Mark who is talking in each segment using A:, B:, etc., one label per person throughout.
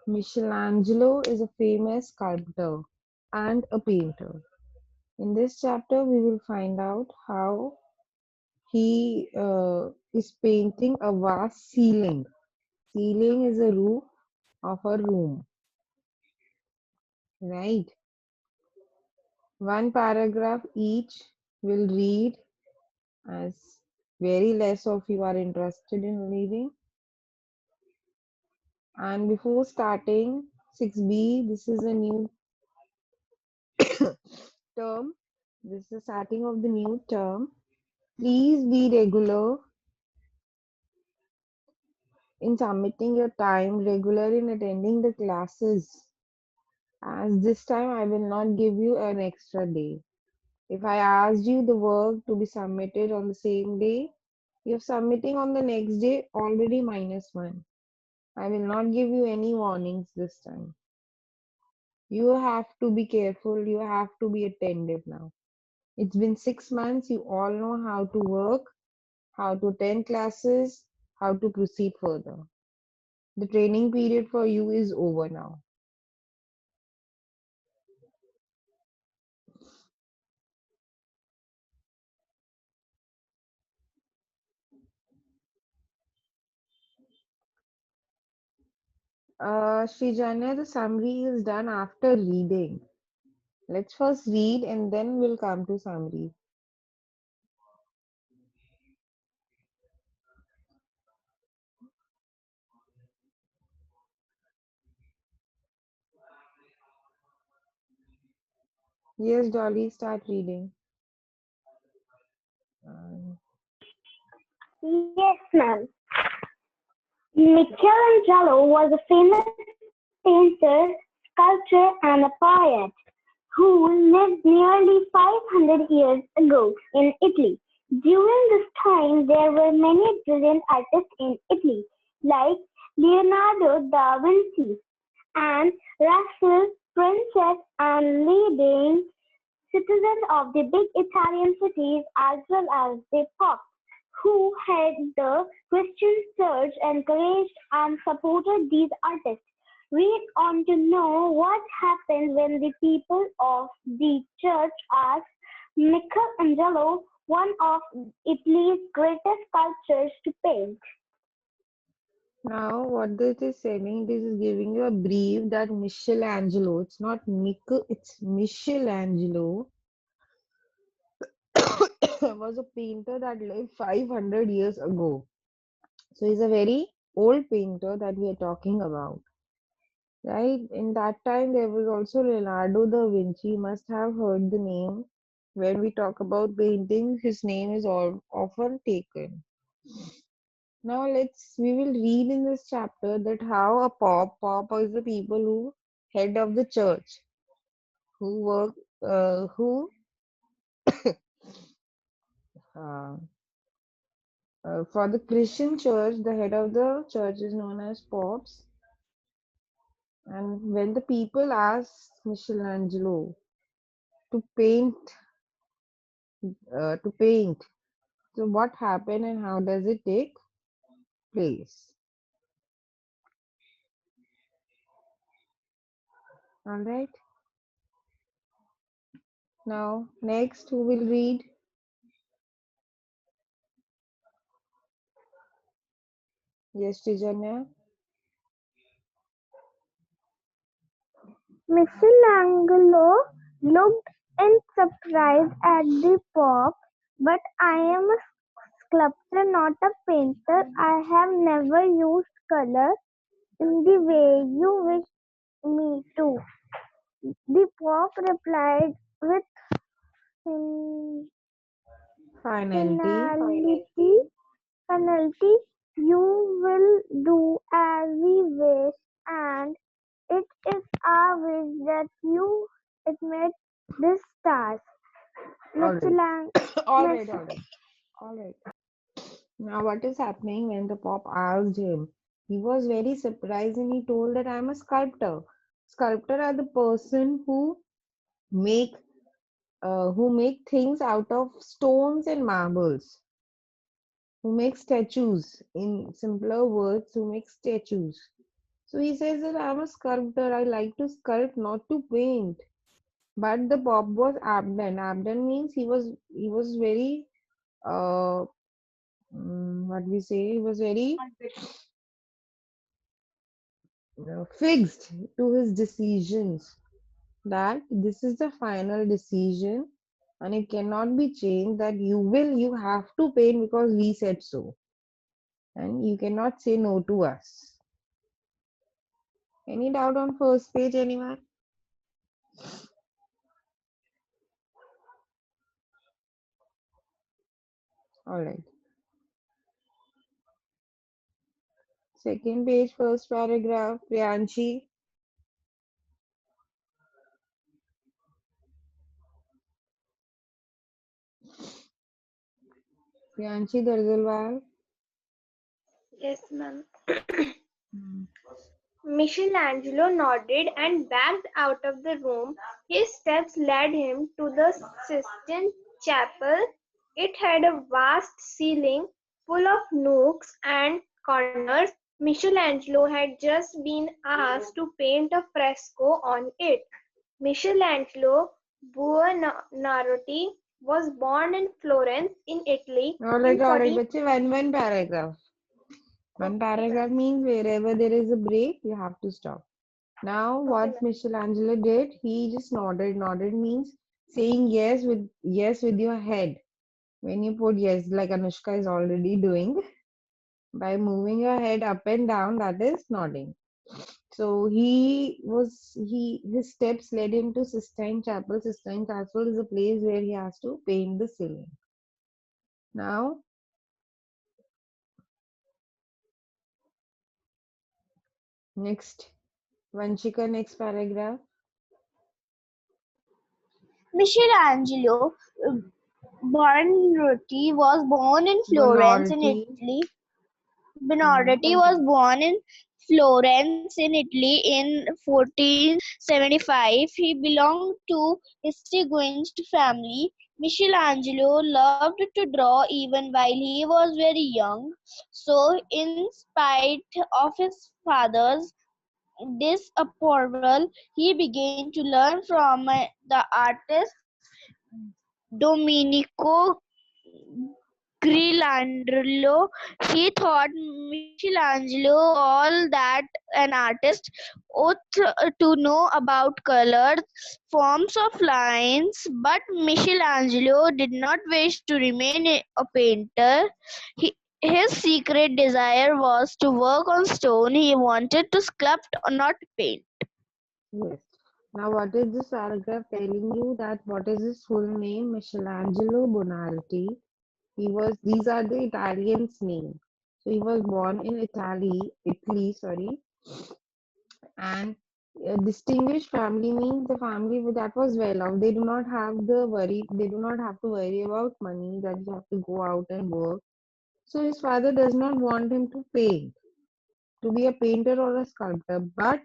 A: Michelangelo is a famous sculptor and a painter. In this chapter, we will find out how he is painting a vast ceiling. Ceiling is a roof of a room, right? One paragraph each will read as very less of you are interested in reading. And before starting 6B, this is a new term. This is the starting of the new term. Please be regular in submitting your time, regular in attending the classes. As this time I will not give you an extra day. If I asked you the work to be submitted on the same day, you're submitting on the next day already -1. I will not give you any warnings this time. You have to be careful, you have to be attentive now. It's been 6 months, you all know how to work, how to attend classes, how to proceed further. The training period for you is over now. Srijanya, the summary is done after reading. Let's first read and then we'll come to summary. Yes, Dolly, start reading. Um,
B: Yes, ma'am. Michelangelo was a famous painter, sculptor, and a poet who lived nearly 500 years ago in Italy. During this time, there were many brilliant artists in Italy, like Leonardo da Vinci and Raphael, princes and leading citizens of the big Italian cities as well as the Pope, who had the Christian church encouraged and supported these artists. Read on to know what happened when the people of the church asked Michelangelo, one of Italy's greatest sculptors, to paint.
A: Now, what this is saying, this is giving you a brief that Michelangelo, it's not Michael, it's Michelangelo, was a painter that lived 500 years ago. So he's a very old painter that we are talking about, right? In that time, there was also Leonardo da Vinci. You must have heard the name. When we talk about painting, his name is all often taken. Now we will read in this chapter that how a pop is the people who head of the church, who work, who uh, for the Christian church, the head of the church is known as popes. And when the people ask Michelangelo to paint, so what happened and how does it take place? All right. Now, next, who will read? Yes, Tijanya.
B: Michelangelo looked in surprise at the Pope, but I am a sculptor, not a painter. I have never used color in the way you wish me to. The Pope replied with
A: Finality.
B: finality, finality, you will do as we wish, and it is our wish that you admit this task.
A: All right.
B: Michelang-
A: All right,
B: Mich-
A: all right. All right. Now, what is happening when the Pope asked him? He was very surprised and he told that I'm a sculptor. Sculptor are the person make who make things out of stones and marbles, who make statues. In simpler words, who make statues. So he says that I'm a sculptor. I like to sculpt, not to paint. But the Bob was absent. Absent means he was very what we say, he was very fixed to his decisions, that this is the final decision and it cannot be changed, that you have to paint because we said so, and you cannot say no to us. Any doubt on first page, anyone? All right. Second page, first paragraph, Priyanshi. Priyanshi Dargalwal.
C: Yes, ma'am.
A: Hmm.
C: Michelangelo nodded and backed out of the room. His steps led him to the Sistine Chapel. It had a vast ceiling full of nooks and corners. Michelangelo had just been asked to paint a fresco on it. Michelangelo Buonarroti was born in Florence, in Italy, in
A: All right,
C: 14.
A: बच्चे one paragraph. One
C: Okay, ma'am.
A: paragraph means wherever there is a break, you have to stop. Now,
C: Okay,
A: what
C: ma'am.
A: Michelangelo did, he just nodded. Nodded means saying yes with your head. When you put yes, like Anushka is already doing, by moving your head up and down, that is nodding. So his steps led him to Sistine Chapel. Sistine Chapel is a place where he has to paint the ceiling. Now, next, Vanchika, next paragraph.
B: Michelangelo Buonarroti was born in Florence in
A: Bonority.
B: Italy.
A: Hmm,
B: Buonarroti was
A: continue.
B: born in Florence in Italy in 1475. He belonged to a distinguished family. Michelangelo loved to draw even while he was very young. So, in spite of his father's disapproval, he began to learn from the artist Domenico Ghirlandaio. He thought Michelangelo all that an artist ought to know about colors, forms of lines, but Michelangelo did not wish to remain a painter. His secret desire was to work on stone. He wanted to sculpt, not paint.
A: Yes. Now, what is this paragraph telling you, that what is his full name? Michelangelo Bonardi. These are the Italian's name. So he was born in Italy, sorry, and a distinguished family means the family that was well off. They do not have to worry about money, that you have to go out and work. So his father does not want him to paint, to be a painter or a sculptor, but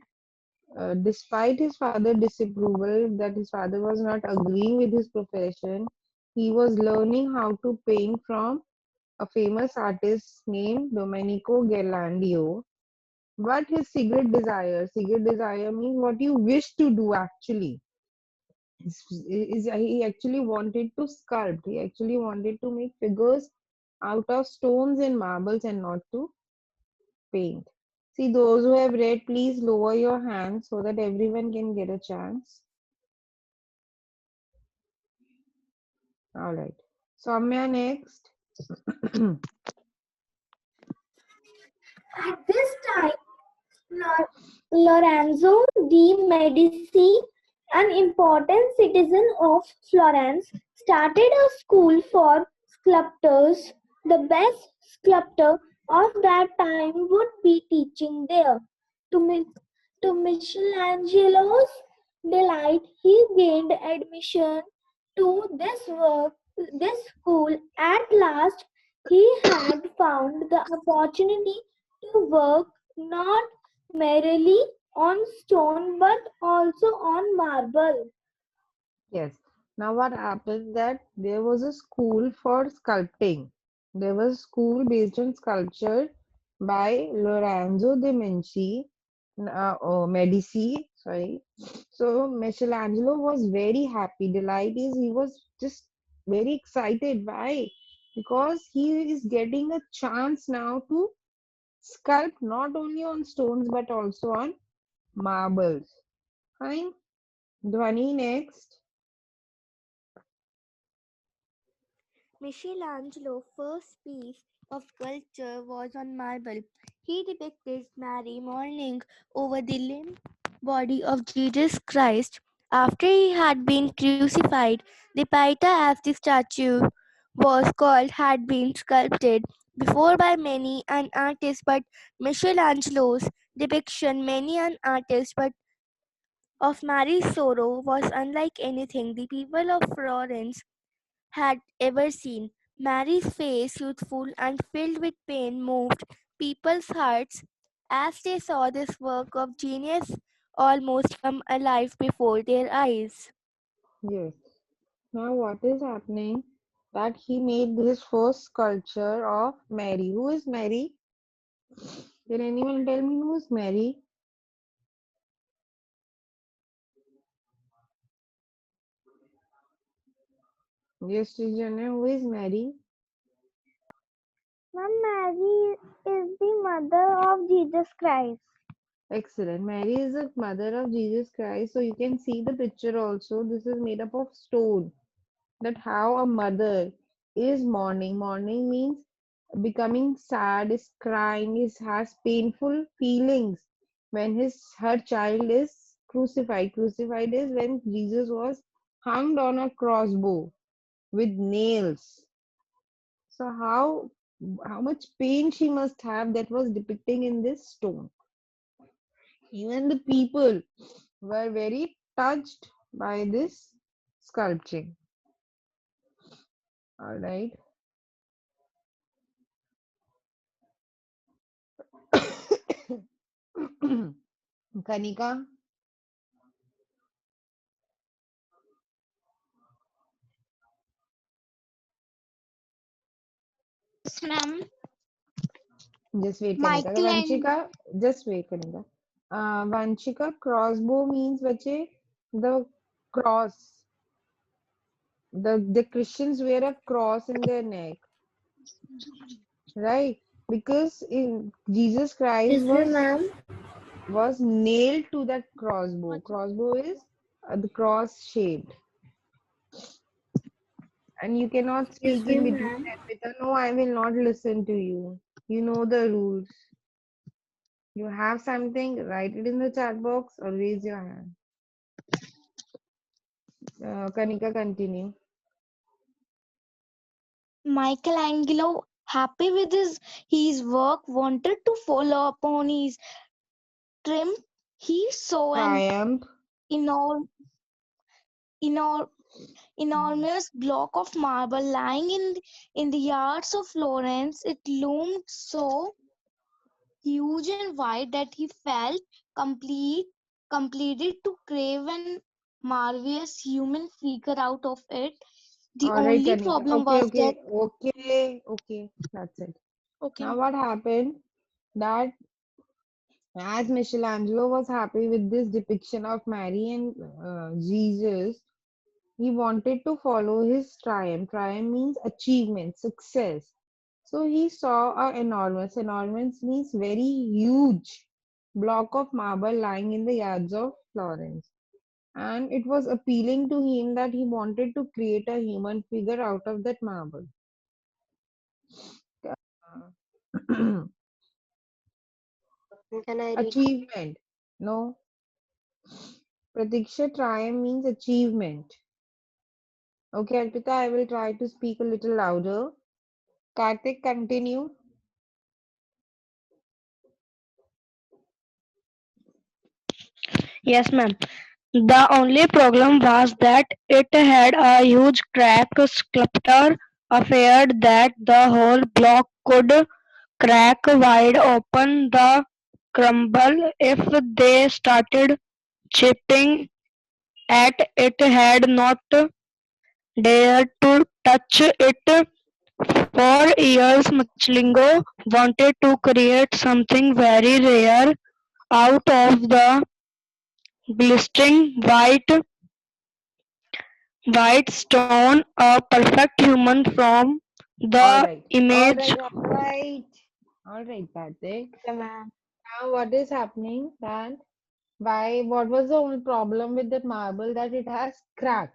A: despite his father's disapproval, that his father was not agreeing with his profession, he was learning how to paint from a famous artist named Domenico Ghirlandaio. But his secret desire means what you wish to do actually. He actually wanted to sculpt, he actually wanted to make figures out of stones and marbles and not to paint. See, those who have read, please lower your hands so that everyone can get a chance. All right. Soumya next.
B: At this time, Lorenzo de' Medici, an important citizen of Florence, started a school for sculptors. The best sculptor of that time would be teaching there. To, to Michelangelo's delight, he gained admission to this school. At last, he had found the opportunity to work not merely on stone but also on marble.
A: Yes. Now what happened, that there was a school for sculpting. There was a school based on sculpture by Lorenzo de' Medici. Medici, sorry. So Michelangelo was very happy. Delight is he was just very excited. Why? Because he is getting a chance now to sculpt not only on stones but also on marbles. Fine. Dhwani next.
D: Michelangelo's first piece of sculpture was on marble. He depicted Mary mourning over the limp body of Jesus Christ after he had been crucified. The Pieta, as the statue was called, had been sculpted before by many an artist, but Michelangelo's depiction, many an artist, but of Mary's sorrow was unlike anything the people of Florence had ever seen. Mary's face, youthful and filled with pain, moved people's hearts as they saw this work of genius almost come alive before their eyes.
A: Yes. Now what is happening? That he made his first sculpture of Mary. Who is Mary? Can anyone tell me who is Mary? Yes, Srijana, who is Mary?
B: Ma'am, Mary is the mother of Jesus Christ.
A: Excellent. Mary is the mother of Jesus Christ. So you can see the picture also. This is made up of stone. That how a mother is mourning. Mourning means becoming sad, is crying, is has painful feelings when his her child is crucified. Crucified is when Jesus was hung on a crossbow with nails. So how much pain she must have that was depicting in this stone. Even the people were very touched by this sculpting. All right. Kanika,
B: Yes, ma'am.
A: just wait, Kanika.
B: Michelangelo.
A: Vanchika, just wait, Kanika. Vanchika, crossbow means bache, the cross. The Christians wear a cross in their neck, right? Because in Jesus Christ
C: Is it, ma'am?
A: was nailed to that crossbow. Crossbow is the cross shaped, and you cannot speak
C: Excuse
A: in
C: me,
A: between.
C: ma'am.
A: Arpita, no, I will not listen to you. You know the rules. You have something, write it in the chat box or raise your hand. Kanika, continue.
B: Michelangelo, happy with his work, wanted to follow upon his trim. He saw an
A: Triumph.
B: enor- enor- enormous block of marble lying in the yards of Florence. It loomed so huge and wide that he felt complete, completed to crave an marvelous human figure out of it. The
A: All right,
B: only
A: Kanika.
B: problem
A: Okay,
B: was that
A: okay, okay, okay. That's it.
B: okay,
A: Now, what happened? That as Michelangelo was happy with this depiction of Mary and Jesus, he wanted to follow his triumph. Triumph means achievement, success. So he saw a enormous means very huge block of marble lying in the yards of Florence. And it was appealing to him that he wanted to create a human figure out of that marble.
C: Can I read?
A: Achievement. No. Pratiksha, triumph means achievement. Okay, Arpita, I will try to speak a little louder. Karthik, continue.
E: Yes, ma'am. The only problem was that it had a huge crack. Sculptor feared that the whole block could crack wide open the crumble if they started chipping at it. Had not dared to touch it for years. Michelangelo wanted to create something very rare, out of the glistening white stone a perfect human from
A: All
E: the
A: right, all
E: image.
A: right, all right, all right, Karthik.
D: Okay, ma'am.
A: Now, what is happening that why? What was the only problem with that marble? That it has crack.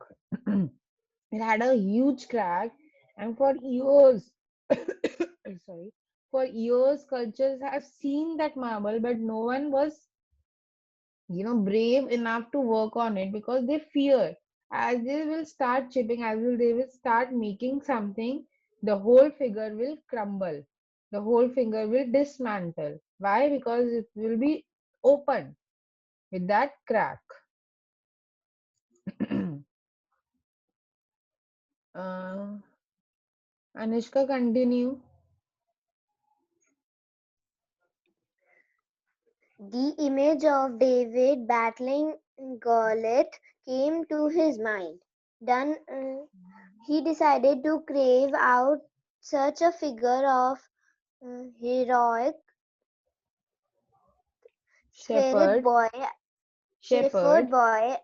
A: It had a huge crack, and for years, sorry, for years, cultures have seen that marble, but no one was, brave enough to work on it because they fear as they will start chipping, they will start making something, the whole figure will crumble, the whole finger will dismantle. Why? Because it will be open with that crack. uh, Anushka, continue.
C: The image of David battling Goliath came to his mind. He decided to carve out such a figure of heroic shepherd
A: Shepherd,
C: boy, shepherd
A: shepherd,
C: boy,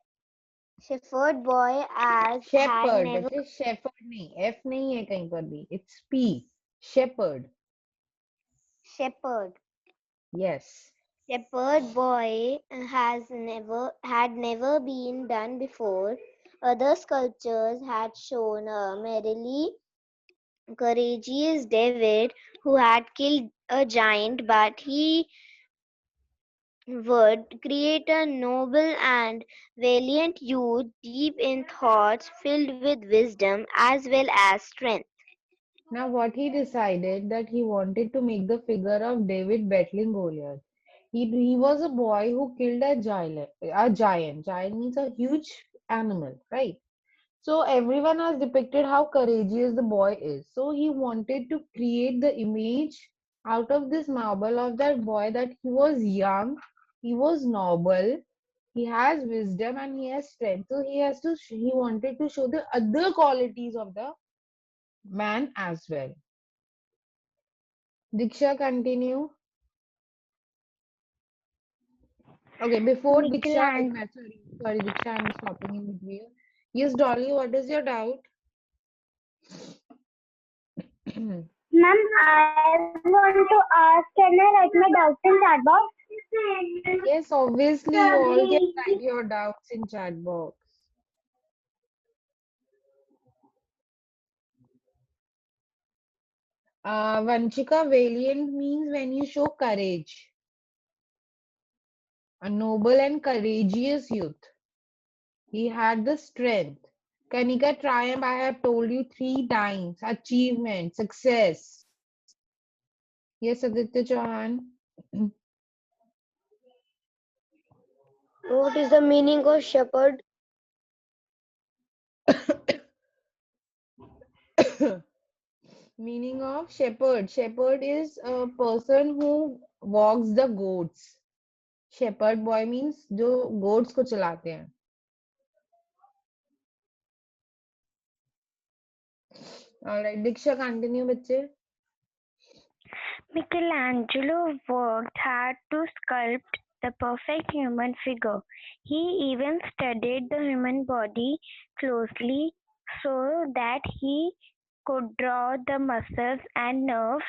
C: shepherd boy as had
A: shepherd,
C: never
A: बच्चे shepherd नहीं, F नहीं है कहीं पर भी, it's P, shepherd.
C: shepherd.
A: Yes.
C: Shepherd boy had never been done before. Other sculptures had shown a merely courageous David who had killed a giant, but he would create a noble and valiant youth deep in thoughts filled with wisdom as well as strength.
A: Now, what he decided that he wanted to make the figure of David battling Goliath. He was a boy who killed a giant. A giant. Giant means a huge animal, right? So everyone has depicted how courageous the boy is. So he wanted to create the image out of this marble of that boy that he was young, he was noble, he has wisdom and he has strength. So he wanted to show the other qualities of the man as well. Diksha, continue. Okay, before Diksha,
B: Michelangelo.
A: sorry, Diksha, I'm stopping in between. Yes, Dolly, what is your doubt?
B: Ma'am, I want to ask, can I write my doubts in chat box?
A: Yes, obviously, you all can write your doubts in chat box. Vanchika, valiant means when you show courage, a noble and courageous youth. He had the strength. Kanika, triumph, I have told you 3 times. Achievement, success. Yes, Aditya Chauhan.
C: What is the meaning of shepherd?
A: Meaning of shepherd. Shepherd is a person who walks the goats. Shepherd boy means जो goats को चलाते हैं. Alright, Diksha, continue बच्चे.
B: Michelangelo worked hard to sculpt the perfect human figure. He even studied the human body closely so that he could draw the muscles and nerves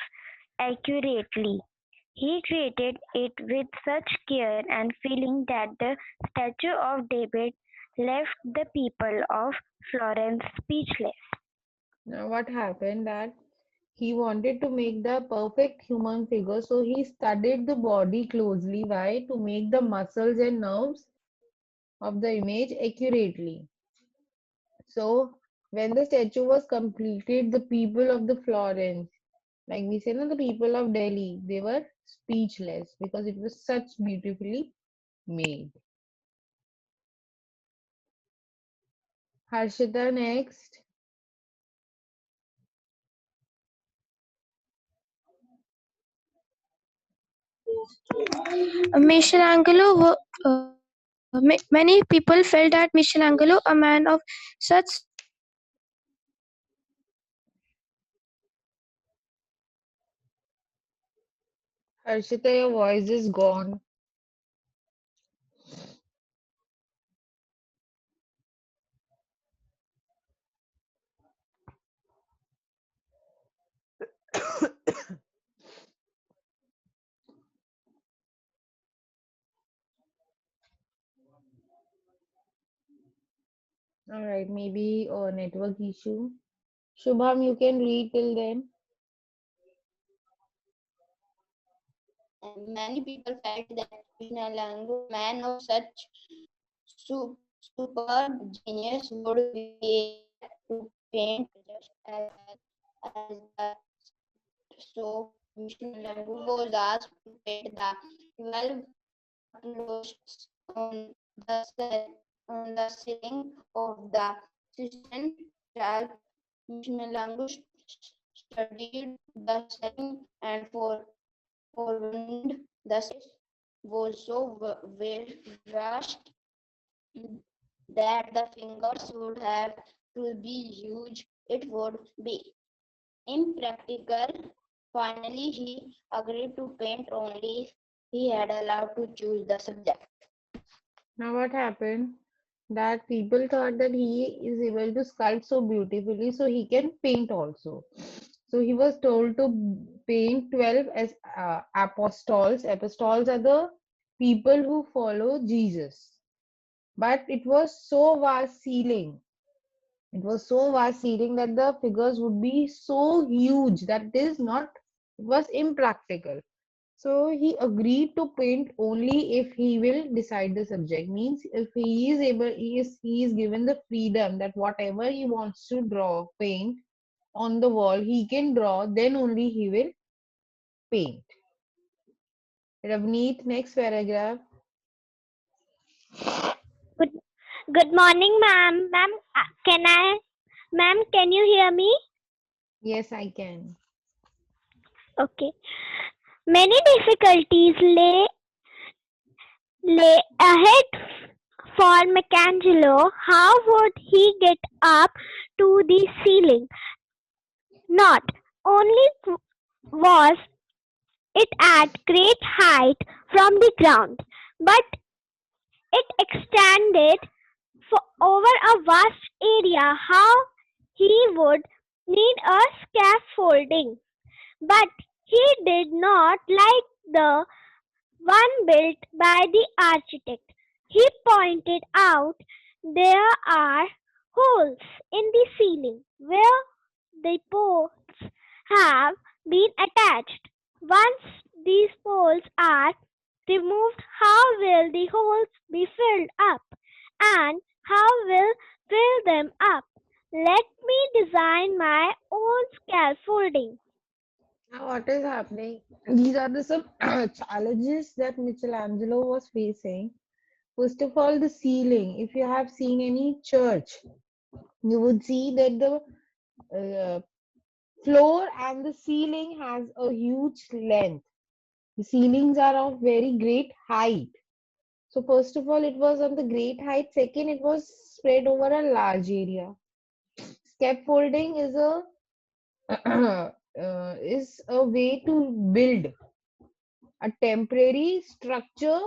B: accurately. He created it with such care and feeling that the statue of David left the people of Florence speechless.
A: Now what happened that he wanted to make the perfect human figure, so he studied the body closely. Why? To make the muscles and nerves of the image accurately. So when the statue was completed, the people of the Florence, like we say, no, the people of Delhi, they were speechless because it was such beautifully made. Harshita, next.
E: Many people felt that Michelangelo, a man of such
A: Harshita, your voice is gone. All right, maybe a network issue. Shubham, you can read till then.
F: Many people felt that Michelangelo, a man of such superb genius, would be able to paint just as well as the. So Michelangelo was asked to paint the 12 apollos on the ceiling of the Sistine Chapel. Michelangelo studied the setting and forewarned the space was so vast that the fingers would have to be huge. It would be impractical. Finally, he agreed to paint only if he had allowed to choose the subject.
A: Now, what happened? That people thought that he is able to sculpt so beautifully, so he can paint also. So he was told to paint 12 as apostles. Apostles are the people who follow Jesus. But it was so vast ceiling. It was so vast ceiling that the figures would be so huge that it is not, it was impractical. So he agreed to paint only if he will decide the subject. Means if he is able, he is given the freedom that whatever he wants to draw, paint on the wall, he can draw. Then only he will paint. Ravneet, next paragraph.
B: Good, good morning, ma'am. Ma'am, can you hear me?
A: Yes, I can.
B: Okay. Many difficulties lay ahead for Michelangelo. How would he get up to the ceiling? Not only was it at great height from the ground, but it extended for over a vast area. How he would need a scaffolding, but he did not like the one built by the architect. He pointed out there are holes in the ceiling where the poles have been attached. Once these poles are removed, how will the holes be filled up? And how will fill them up? Let me design my own scaffolding.
A: Now, what is happening? These are the some challenges that Michelangelo was facing. First of all, the ceiling. If you have seen any church, you would see that the uh, floor and the ceiling has a huge length. The ceilings are of very great height. So first of all, it was on the great height. Second, it was spread over a large area. Scaffolding is a way to build a temporary structure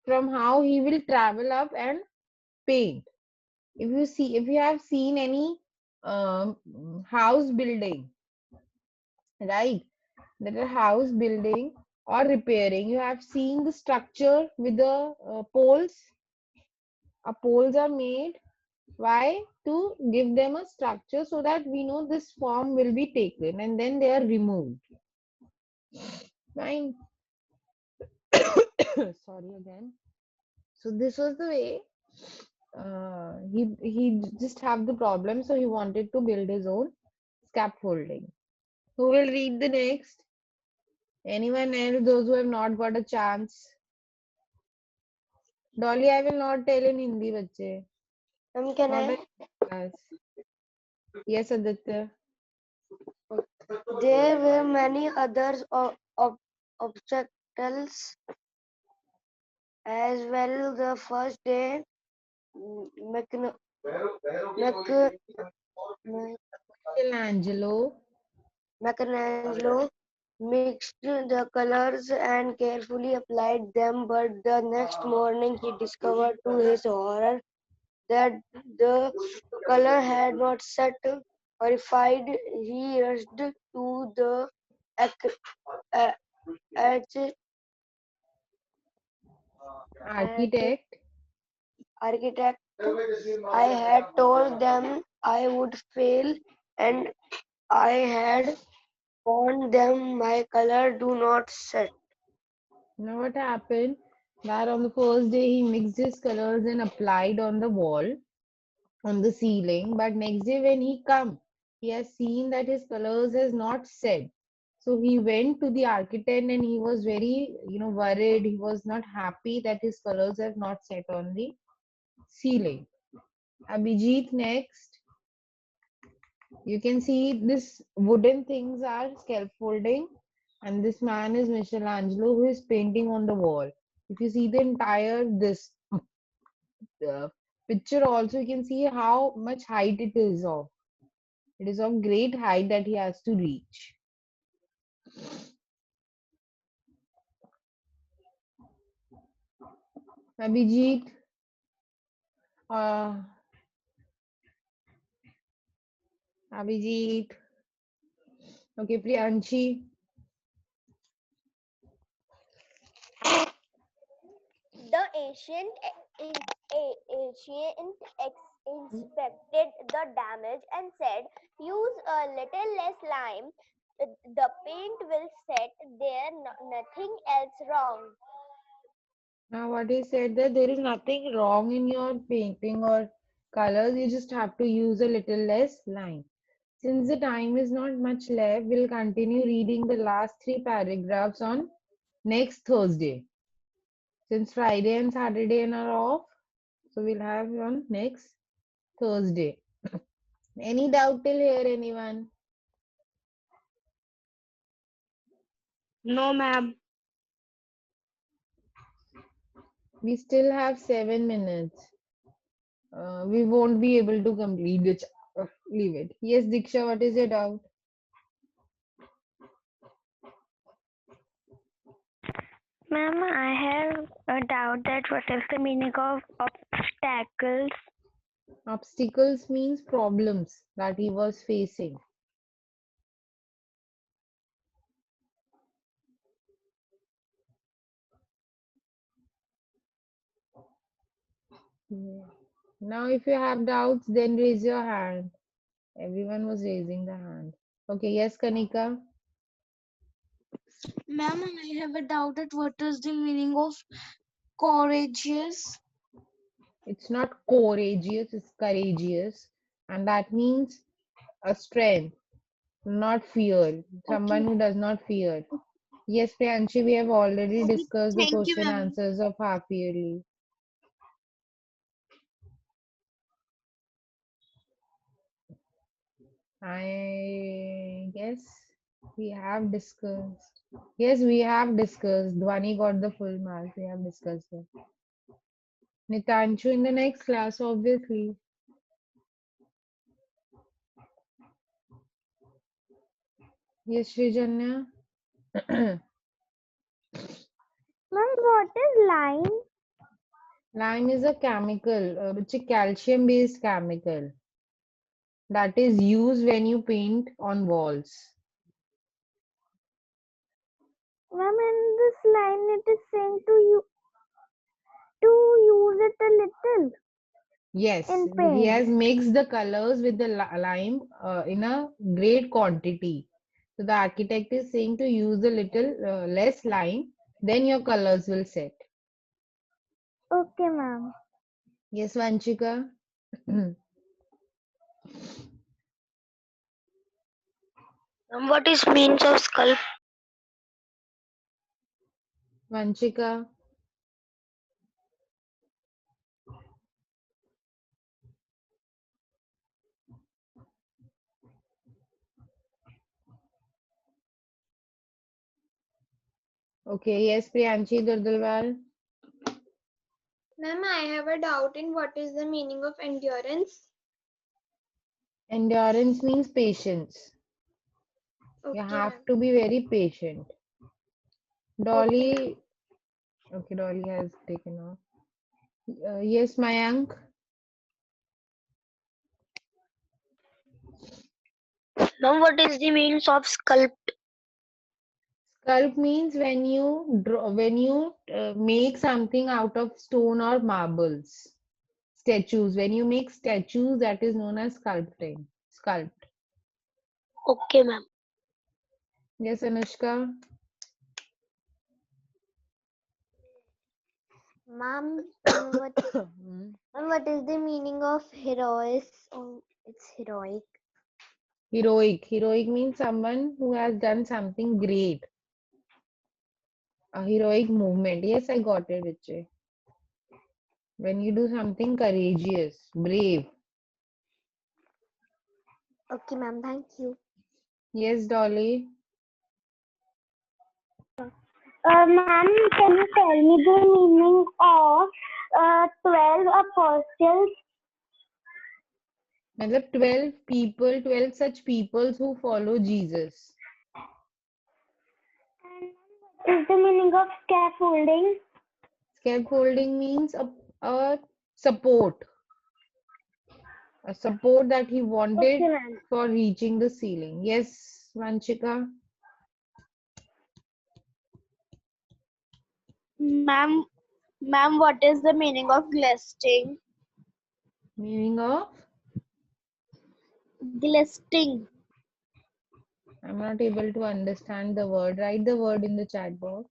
A: from how he will travel up and paint. If you have seen any house building, right? That a house building or repairing, you have seen the structure with the poles. Poles are made. Why? To give them a structure so that we know this form will be taken and then they are removed. Fine. Sorry again. So this was the way he just have the problem, so he wanted to build his own scaffolding. Who will read the next? Anyone else? Those who have not got a chance. Dolly, I will not tell in Hindi, bache.
F: Can
A: Not
F: I?
A: a class. Yes, Aditya.
F: There were many other obstacles as well. The first day, Mechan- Mech-
A: Michelangelo.
F: Michelangelo mixed the colors and carefully applied them, but the next morning he discovered to his horror that the color had not set. Horrified, he rushed to the ac- a- arch-
A: Architect.
F: architect
E: I had told them I would fail, and I had warned them my color do not set.
A: You know what happened? That on the first day he mixed his colors and applied on the wall, on the ceiling. But next day when he come, he has seen that his colors has not set. So he went to the architect and he was very, worried. He was not happy that his colors have not set on the ceiling. Abhijit, next. You can see this wooden things are scaffolding, and this man is Michelangelo who is painting on the wall. If you see the entire this picture, also you can see how much height it is of. It is of great height that he has to reach. Abhijit, uh, Abhijit. Okay, Priyanshi.
D: The ancient inspected the damage and said, use a little less lime. The paint will set there, nothing else wrong.
A: Now, what he said that there is nothing wrong in your painting or colors, you just have to use a little less line. Since the time is not much left, we'll continue reading the last three paragraphs on next Thursday. Since Friday and Saturday are off, so we'll have on next Thursday. Any doubt till here, anyone?
E: No, ma'am.
A: We still have 7 minutes. We won't be able to complete the chapter. Leave it. Yes, Diksha, what is your doubt?
E: Ma'am, I have a doubt that what is the meaning of obstacles?
A: Obstacles means problems that he was facing. Yeah. Now, if you have doubts, then raise your hand. Everyone was raising the hand. Okay, yes, Kanika.
E: Ma'am, I have a doubt that what is the meaning of courageous?
A: It's not courageous, it's courageous. And that means a strength, not fear. Someone
E: Okay.
A: who does not fear. Yes, Priyanshi, we have already
E: Okay.
A: discussed the
E: Thank you,
A: question
E: ma'am.
A: answers of half yearly. I guess we have discussed. Yes, we have discussed. Dhwani got the full mark. We have discussed it. Nitanchu in the next class, obviously. Yes, Srijanya.
B: Ma'am, what is lime?
A: Lime is a chemical, which is calcium-based chemical that is used when you paint on walls.
B: Ma'am, in this line it is saying to use it a little
A: Yes,
B: in
A: he
B: paint.
A: has mixed the colors with the lime in a great quantity. So the architect is saying to use a little less lime, then your colors will set.
B: Okay, ma'am.
A: Yes, Vanchika.
E: What is means of sculpt?
A: Vanchika. Okay, yes, Priyanshi Durdulwal.
C: Ma'am, I have a doubt in what is the meaning of endurance.
A: Endurance means patience. You
C: Okay,
A: have
C: ma'am.
A: to be very patient.
C: Okay, ma'am.
A: Dolly, okay, Dolly has taken off. Yes, Mayank.
E: Now, what is the means of sculpt?
A: Sculpt means when you draw, when you make something out of stone or marbles. Statues. When you make statues, that is known as sculpting. Sculpt.
E: Okay, ma'am.
A: Yes, Anushka.
D: Ma'am,
A: Hmm.
D: what is the meaning of heroic? Oh, it's heroic.
A: Heroic. Heroic means someone who has done something great. A heroic movement. Yes, I got it, Riche. When you do something courageous, brave.
D: Okay, ma'am. Thank you.
A: Yes, Dolly.
B: Ma'am, can you tell me the meaning of 12 apostles?
A: Matlab 12 people, 12 such peoples who follow Jesus.
B: Is the meaning of scaffolding?
A: Scaffolding means a support. A support that he
B: Okay,
A: wanted
B: ma'am.
A: for reaching the ceiling. Yes, Vanchika.
E: Ma'am, what is the meaning of glisting?
A: Meaning of?
E: Glisting.
A: I'm not able to understand the word. Write the word in the chat box.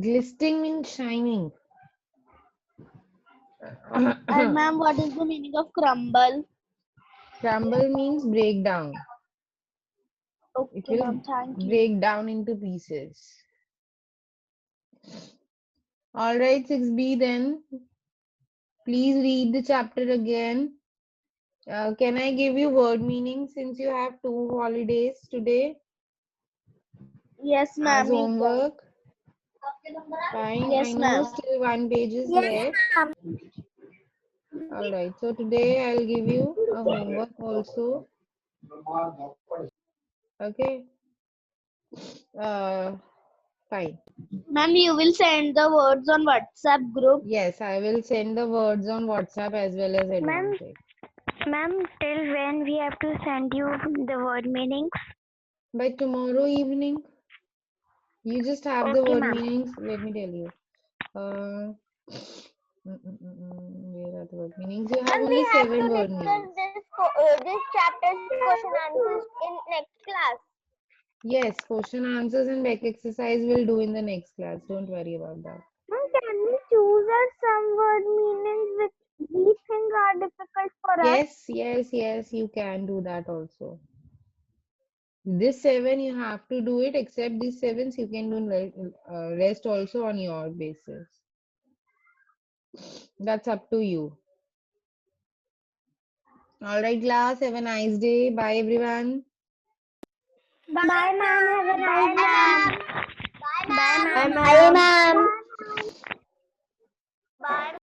A: Glistening means shining.
E: And ma'am, what is the meaning of crumble?
A: Crumble means break down. It
E: Okay,
A: will
E: ma'am. Thank you.
A: break down into pieces. All right, 6B then. Please read the chapter again. Can I give you word meaning since you have 2 holidays today
E: Yes,
A: as
E: ma'am. You can.
A: homework? Fine. I
E: Yes,
A: know
E: ma'am.
A: still one page is
D: Yes,
A: left.
D: ma'am.
A: All right. So today I'll give you a homework also. Okay. Uh, fine.
E: Ma'am, you will send the words on WhatsApp group.
A: Yes, I will send the words on WhatsApp as well as
B: Ma'am,
A: advantage.
B: till when we have to send you the word meanings?
A: By tomorrow evening, you just have the
B: Okay,
A: word
B: ma'am.
A: meanings. Let me tell you. Where are the word meanings? You have
D: And we
A: only
D: have to
A: 7 word
D: discuss
A: meanings.
D: this chapter's question answers in next class.
A: Yes, question answers and back exercise will do in the next class. Don't worry about that.
B: Ma'am, can we choose some word meanings which we think are difficult for us?
A: Yes, you can do that also. This 7 you have to do it, except these 7s you can do rest also on your basis. That's up to you. All right, class. Have a nice day. Bye, everyone.
B: Bye, ma'am. Have a nice day.
D: Bye, ma'am.
B: Bye, ma'am.
D: Bye, ma'am. Bye.